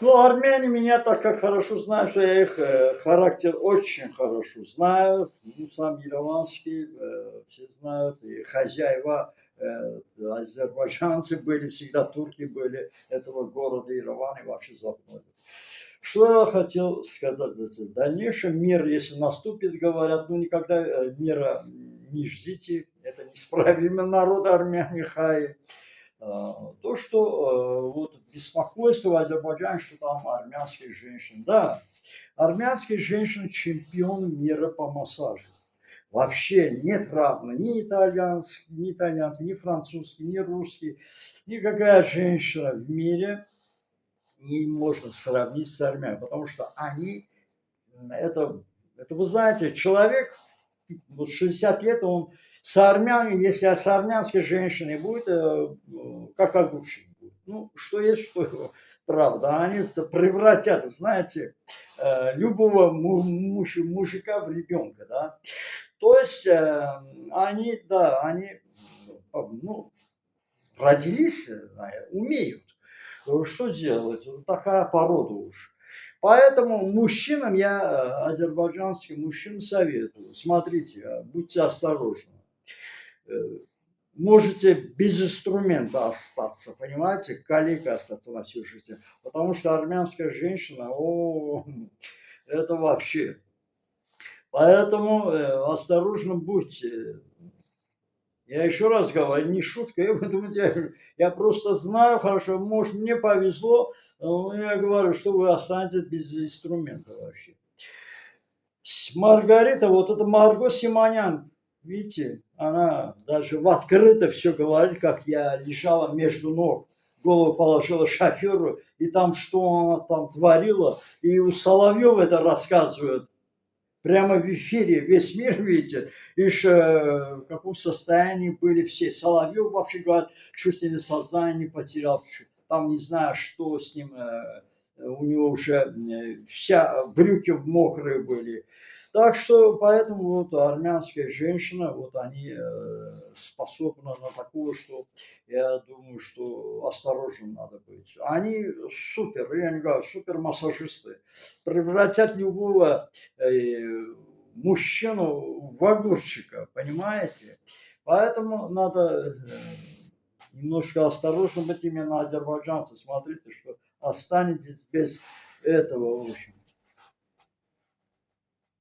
Ну, армяне меня так как хорошо знают, что я их характер очень хорошо знаю. Ну, сам Ереванский, все знают, и хозяева азербайджанцы были, всегда турки были этого города Ереван и вообще Запада. Что я хотел сказать? В дальнейшем мир, если наступит, говорят, ну никогда мира не ждите, это неисправимый народ армяне, хай. То, что вот беспокойство в Азербайджане, что там армянские женщины. Да, армянские женщины чемпион мира по массажу. Вообще нет равных ни итальянцы, ни французские, ни русские. Никакая женщина в мире не можно сравнить с армянами, потому что они, это, это вы знаете, человек, вот 60 лет, он с армянами, если с армянской женщиной будет, как огурчик будет. Ну, что есть, что правда. Они превратят, знаете, любого мужика в ребенка, да. То есть они, да, они, ну, родились, умеют. Что делать? Вот такая порода уж. Поэтому мужчинам я, азербайджанским мужчинам советую. Смотрите, будьте осторожны. Э, Можете без инструмента остаться, понимаете, калекой остаться на всю жизнь. Потому что армянская женщина, это вообще. Поэтому осторожно будьте. Я еще раз говорю, не шутка, вы думаете, я просто знаю хорошо, может, мне повезло, но я говорю, что вы останетесь без инструмента вообще. Маргарита, вот это Марго Симонян, видите, она даже в открыто все говорит, как я лежала между ног, голову положила шоферу, и там что она там творила, и у Соловьева это рассказывают, прямо в эфире весь мир видит, в каком состоянии были все. Соловьев вообще говорят, чуть ли не сознание не потерял, там не знаю, что с ним, у него уже вся брюки мокрые были. Так что поэтому вот армянская женщина, вот они способны на такое, что я думаю, что осторожным надо быть. Они супер, я не говорю, супер массажисты, превратят любого мужчину в огурчика, понимаете? Поэтому надо немножко осторожно быть именно азербайджанцы. Смотрите, что останетесь без этого, в общем.